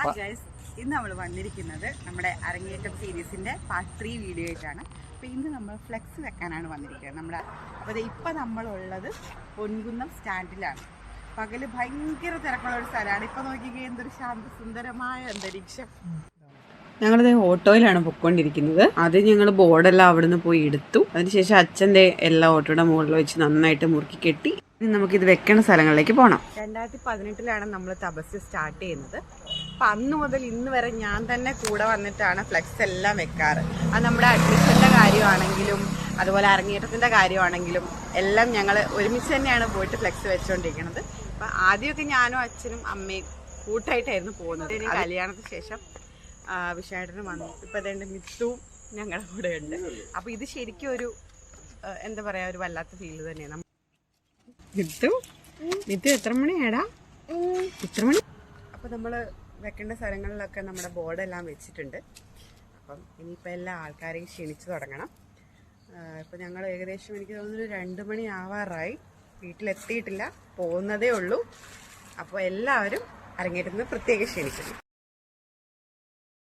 Hi guys, ഇന്ന് നമ്മൾ വന്നിരിക്കുന്നത് നമ്മുടെ അരങ്ങേറ്റം സീരീസിൻ്റെ പാർട്ട് 3 വീഡിയോ ആയിട്ടാണ്. അപ്പോൾ ഇന്ന് നമ്മൾ ഫ്ലെക്സ് വെക്കാനാണ് വന്നിരിക്കുന്നത്. അപ്പോൾ ഇപ്പം നമ്മളുള്ളത് പൊൻകുന്നം സ്റ്റാൻഡിലാണ്. പകല് ഭയങ്കര തിരക്കുള്ള ഒരു സ്ഥലമാണ്. ഇപ്പം നോക്കിക്കഴിഞ്ഞാൽ എന്തൊരു സുന്ദരമായ അന്തരീക്ഷം. ഞങ്ങളിത് ഓട്ടോയിലാണ് പൊയ്ക്കൊണ്ടിരിക്കുന്നത്. ആദ്യം ഞങ്ങൾ ബോർഡെല്ലാം അവിടെ നിന്ന് പോയി എടുത്തു. അതിനുശേഷം അച്ഛൻ്റെ എല്ലാ ഓട്ടോയുടെ മുകളിൽ വെച്ച് നന്നായിട്ട് മുറുക്കി കെട്ടി നമുക്കിത് വെക്കണ സ്ഥലങ്ങളിലേക്ക് പോകണം. 2018 നമ്മൾ തപസ് സ്റ്റാർട്ട് ചെയ്യുന്നത്. അപ്പം അന്ന് മുതൽ ഇന്ന് വരെ ഞാൻ തന്നെ കൂടെ വന്നിട്ടാണ് ഫ്ലെക്സ് എല്ലാം വെക്കാറ്. അത് നമ്മുടെ അഡ്മിഷൻ്റെ കാര്യമാണെങ്കിലും അതുപോലെ അരങ്ങേറ്റത്തിൻ്റെ കാര്യമാണെങ്കിലും എല്ലാം ഞങ്ങൾ ഒരുമിച്ച് തന്നെയാണ് പോയിട്ട് ഫ്ലെക്സ് വെച്ചുകൊണ്ടിരിക്കുന്നത്. അപ്പം ആദ്യമൊക്കെ ഞാനും അച്ഛനും അമ്മയും കൂട്ടായിട്ടായിരുന്നു പോകുന്നത്. കല്യാണത്തിന് ശേഷം വിശേഷനും വന്നു. ഇപ്പം അതേണ്ട മിത്തുവും ഞങ്ങളുടെ കൂടെ ഉണ്ട്. അപ്പോൾ ഇത് ശരിക്കും ഒരു എന്താ പറയുക, ഒരു വല്ലാത്ത ഫീൽ തന്നെയാണ്. മിത്തു എത്ര മണിയാടാ? ഇത്ര മണി. അപ്പോൾ നമ്മൾ വെക്കേണ്ട സ്ഥലങ്ങളിലൊക്കെ നമ്മുടെ ബോർഡെല്ലാം വെച്ചിട്ടുണ്ട്. അപ്പം ഇനിയിപ്പോൾ എല്ലാ ആൾക്കാരെയും ക്ഷണിച്ചു തുടങ്ങണം. ഇപ്പോൾ ഞങ്ങൾ ഏകദേശം എനിക്ക് തോന്നുന്നു 2 മണി ആവാറായി. വീട്ടിലെത്തിയിട്ടില്ല, പോകുന്നതേ ഉള്ളൂ. അപ്പോൾ എല്ലാവരും അരങ്ങേറ്റുന്നത് പ്രത്യേകം ക്ഷണിക്കുന്നു.